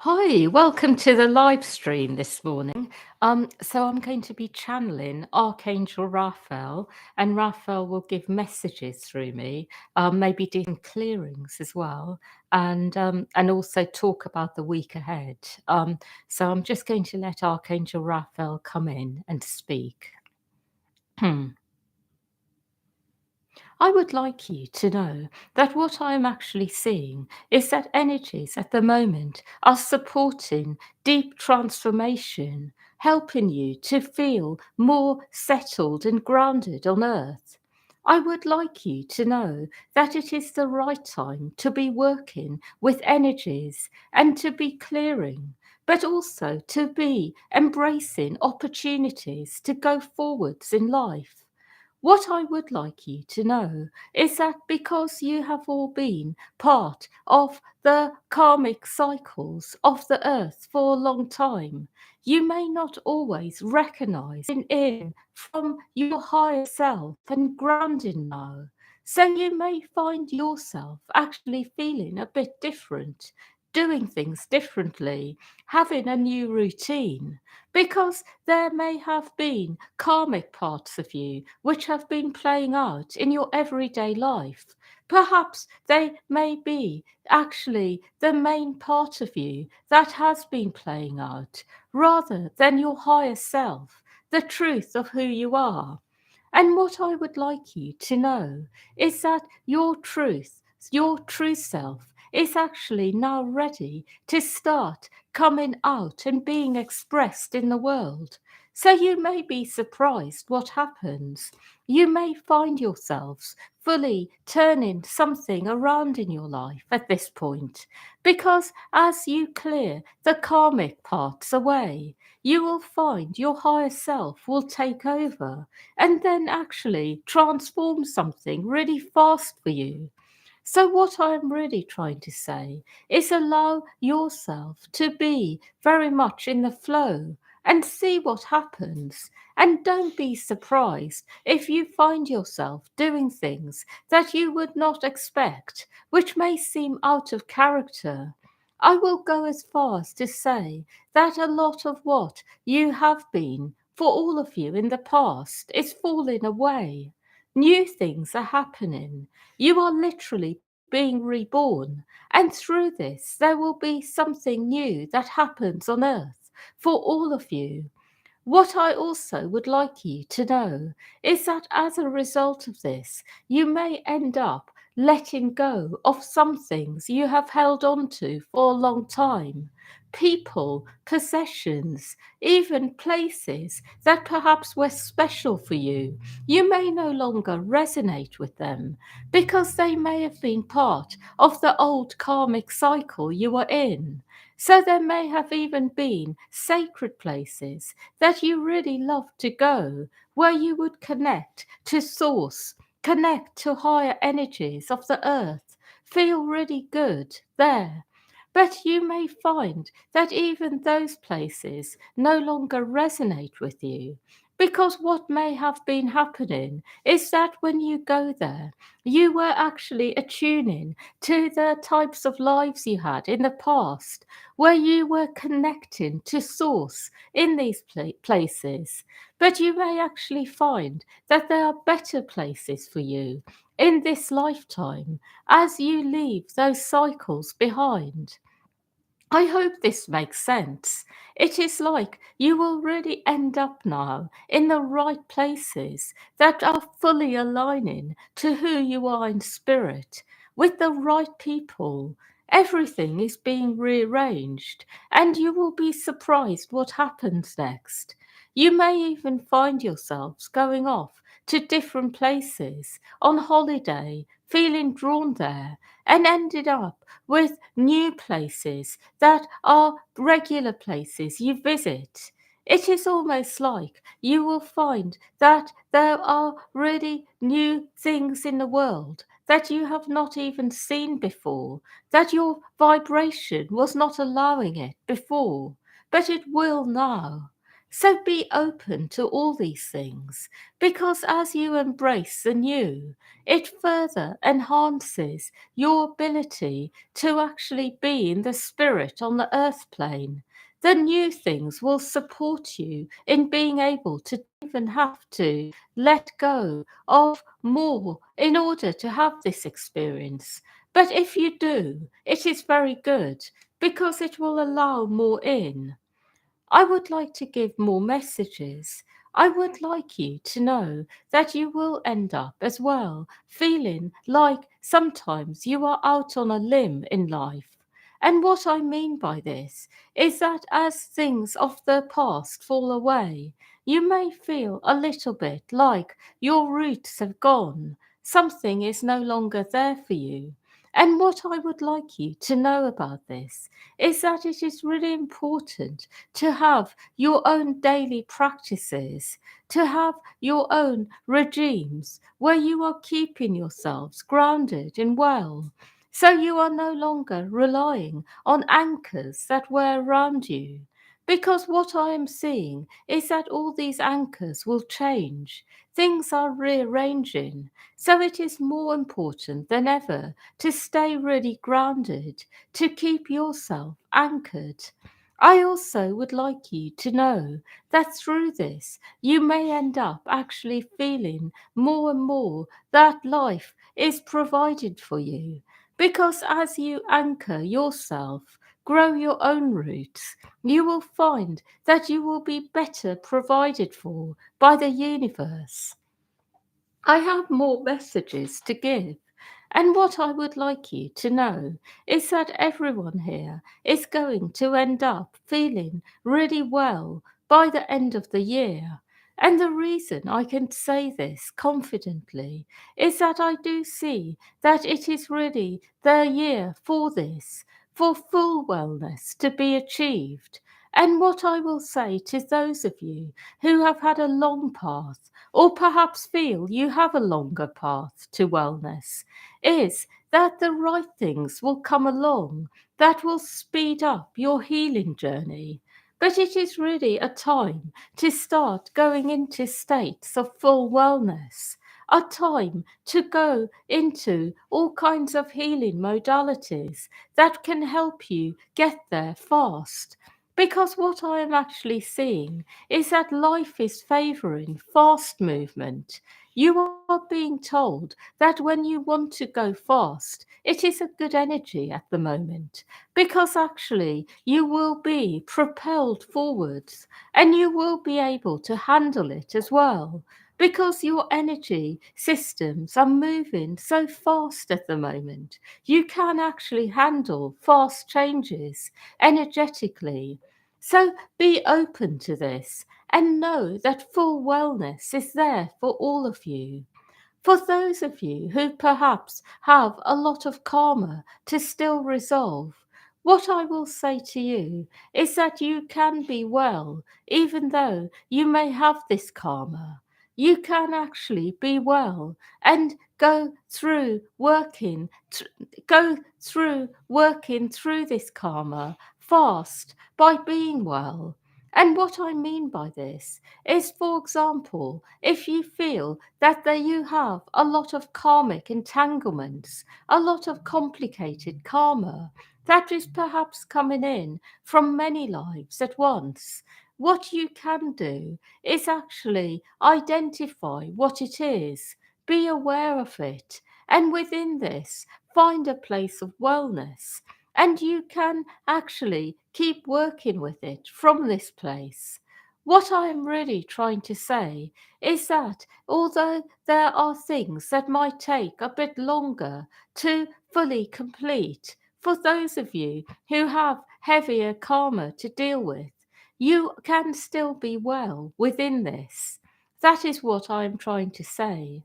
Hi, welcome to the live stream this morning. So I'm going to be channeling Archangel Raphael, and Raphael will give messages through me, maybe do some clearings as well, and also talk about the week ahead. So I'm just going to let Archangel Raphael come in and speak. I would like you to know that what I am actually seeing is that energies at the moment are supporting deep transformation, helping you to feel more settled and grounded on earth. I would like you to know that it is the right time to be working with energies and to be clearing, but also to be embracing opportunities to go forwards in life. What I would like you to know is that because you have all been part of the karmic cycles of the earth for a long time, you may not always recognize in from your higher self and grounding now. So you may find yourself actually feeling a bit different, doing things differently, having a new routine, because there may have been karmic parts of you which have been playing out in your everyday life. Perhaps they may be actually the main part of you that has been playing out, rather than your higher self, the truth of who you are. And what I would like you to know is that your true self, is actually now ready to start coming out and being expressed in the world. So you may be surprised what happens. You may find yourselves fully turning something around in your life at this point, because as you clear the karmic parts away, you will find your higher self will take over and then actually transform something really fast for you. So, what I'm really trying to say is allow yourself to be very much in the flow and see what happens. And don't be surprised if you find yourself doing things that you would not expect, which may seem out of character. I will go as far as to say that a lot of what you have been for all of you in the past is falling away. New things are happening. You are literally being reborn. And through this, there will be something new that happens on earth for all of you. What I also would like you to know is that as a result of this, you may end up letting go of some things you have held on to for a long time. People, possessions, even places that perhaps were special for you. You may no longer resonate with them because they may have been part of the old karmic cycle you were in. So there may have even been sacred places that you really love to go, where you would connect to source, connect to higher energies of the earth, feel really good there. But you may find that even those places no longer resonate with you. Because what may have been happening is that when you go there, you were actually attuning to the types of lives you had in the past, where you were connecting to source in these places. But you may actually find that there are better places for you in this lifetime as you leave those cycles behind. I hope this makes sense. It is like you will really end up now in the right places that are fully aligning to who you are in spirit, with the right people. Everything is being rearranged, and you will be surprised what happens next. You may even find yourselves going off to different places on holiday, feeling drawn there, and ended up with new places that are regular places you visit. It is almost like you will find that there are really new things in the world that you have not even seen before, that your vibration was not allowing it before, but it will now. So be open to all these things, because as you embrace the new, it further enhances your ability to actually be in the spirit on the earth plane. The new things will support you in being able to even have to let go of more in order to have this experience. But if you do, it is very good because it will allow more in. I would like to give more messages. I would like you to know that you will end up as well feeling like sometimes you are out on a limb in life. And what I mean by this is that as things of the past fall away, you may feel a little bit like your roots have gone. Something is no longer there for you. And what I would like you to know about this is that it is really important to have your own daily practices, to have your own regimes where you are keeping yourselves grounded and well. So you are no longer relying on anchors that were around you. Because what I am seeing is that all these anchors will change. Things are rearranging. So it is more important than ever to stay really grounded, to keep yourself anchored. I also would like you to know that through this, you may end up actually feeling more and more that life is provided for you. Because as you anchor yourself, grow your own roots, you will find that you will be better provided for by the universe. I have more messages to give. And what I would like you to know is that everyone here is going to end up feeling really well by the end of the year. And the reason I can say this confidently is that I do see that it is really the year for this, for full wellness to be achieved. And what I will say to those of you who have had a long path, or perhaps feel you have a longer path to wellness, is that the right things will come along that will speed up your healing journey. But it is really a time to start going into states of full wellness, a time to go into all kinds of healing modalities that can help you get there fast. Because what I am actually seeing is that life is favoring fast movement. You are being told that when you want to go fast, it is a good energy at the moment because actually you will be propelled forwards and you will be able to handle it as well because your energy systems are moving so fast at the moment. You can actually handle fast changes energetically. So be open to this and know that full wellness is there for all of you. For those of you who perhaps have a lot of karma to still resolve, what I will say to you is that you can be well even though you may have this karma. You can actually be well and go through working through this karma fast by being well. And what I mean by this is, for example, if you feel that there you have a lot of karmic entanglements, a lot of complicated karma that is perhaps coming in from many lives at once, what you can do is actually identify what it is, be aware of it, and within this, find a place of wellness. And you can actually keep working with it from this place. What I am really trying to say is that although there are things that might take a bit longer to fully complete, for those of you who have heavier karma to deal with, you can still be well within this. That is what I am trying to say.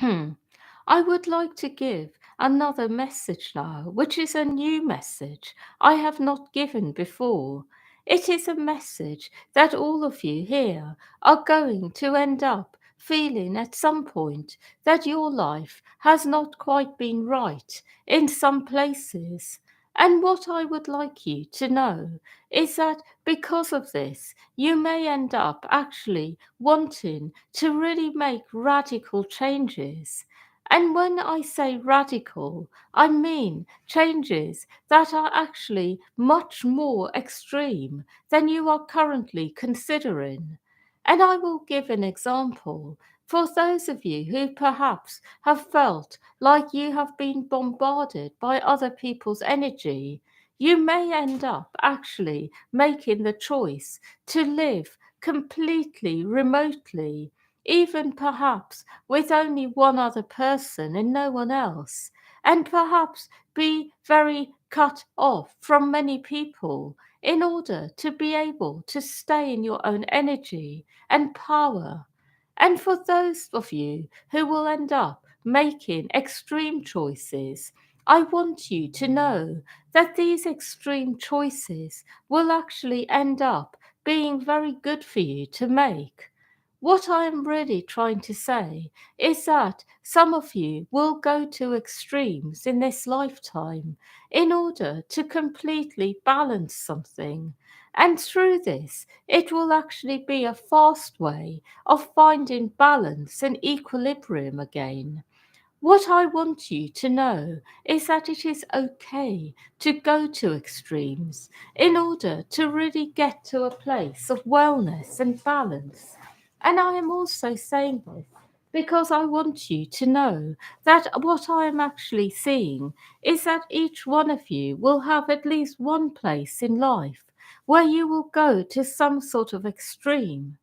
I would like to give another message now, which is a new message I have not given before. It is a message that all of you here are going to end up feeling at some point that your life has not quite been right in some places. And what I would like you to know is that because of this, you may end up actually wanting to really make radical changes. And when I say radical, I mean changes that are actually much more extreme than you are currently considering. And I will give an example. For those of you who perhaps have felt like you have been bombarded by other people's energy, you may end up actually making the choice to live completely remotely, even perhaps with only one other person and no one else, and perhaps be very cut off from many people in order to be able to stay in your own energy and power. And for those of you who will end up making extreme choices, I want you to know that these extreme choices will actually end up being very good for you to make. What I am really trying to say is that some of you will go to extremes in this lifetime in order to completely balance something. And through this, it will actually be a fast way of finding balance and equilibrium again. What I want you to know is that it is okay to go to extremes in order to really get to a place of wellness and balance. And I am also saying this because I want you to know that what I am actually seeing is that each one of you will have at least one place in life where you will go to some sort of extreme.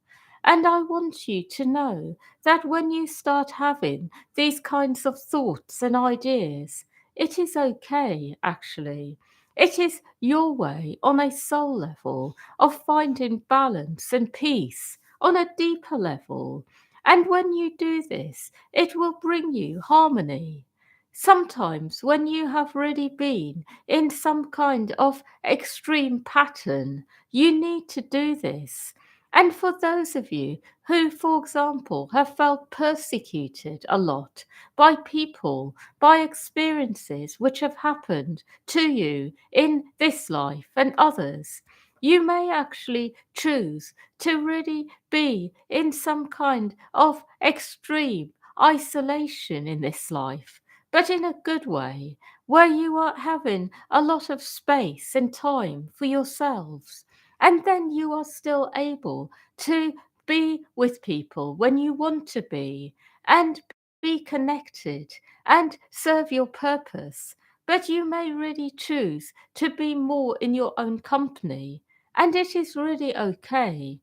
And I want you to know that when you start having these kinds of thoughts and ideas, it is okay, actually. It is your way on a soul level of finding balance and peace on a deeper level. And when you do this, it will bring you harmony. Sometimes, when you have really been in some kind of extreme pattern, you need to do this. And for those of you who, for example, have felt persecuted a lot by people, by experiences which have happened to you in this life and others, you may actually choose to really be in some kind of extreme isolation in this life, but in a good way, where you are having a lot of space and time for yourselves. And then you are still able to be with people when you want to be and be connected and serve your purpose. But you may really choose to be more in your own company, and it is really okay.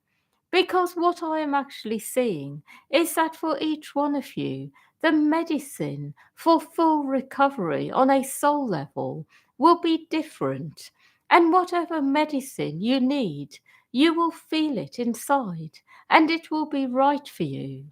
Because what I am actually seeing is that for each one of you, the medicine for full recovery on a soul level will be different. And whatever medicine you need, you will feel it inside and it will be right for you.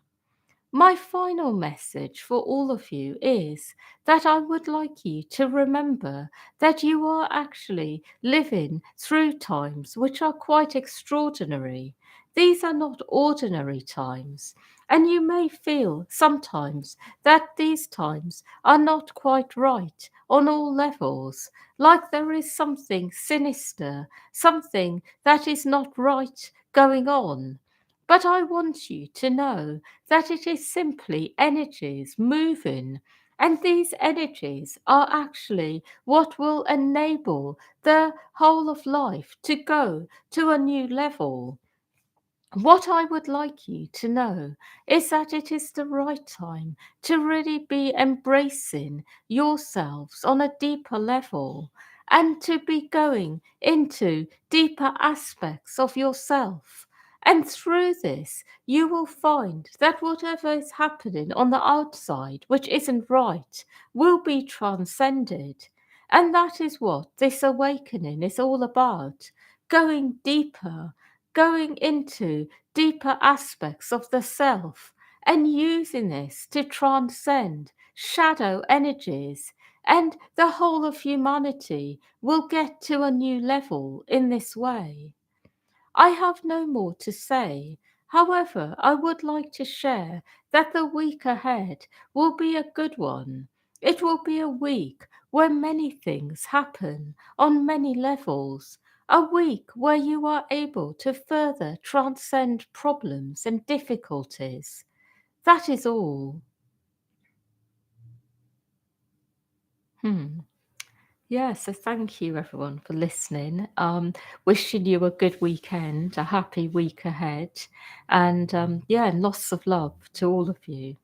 My final message for all of you is that I would like you to remember that you are actually living through times which are quite extraordinary. These are not ordinary times, and you may feel sometimes that these times are not quite right on all levels, like there is something sinister, something that is not right going on. But I want you to know that it is simply energies moving. And these energies are actually what will enable the whole of life to go to a new level. What I would like you to know is that it is the right time to really be embracing yourselves on a deeper level and to be going into deeper aspects of yourself. And through this, you will find that whatever is happening on the outside, which isn't right, will be transcended. And that is what this awakening is all about, going deeper, going into deeper aspects of the self and using this to transcend shadow energies. And the whole of humanity will get to a new level in this way. I have no more to say. However, I would like to share that the week ahead will be a good one. It will be a week where many things happen on many levels. A week where you are able to further transcend problems and difficulties. That is all. Hmm. Yeah, so thank you everyone for listening. Wishing you a good weekend, a happy week ahead, and yeah, lots of love to all of you.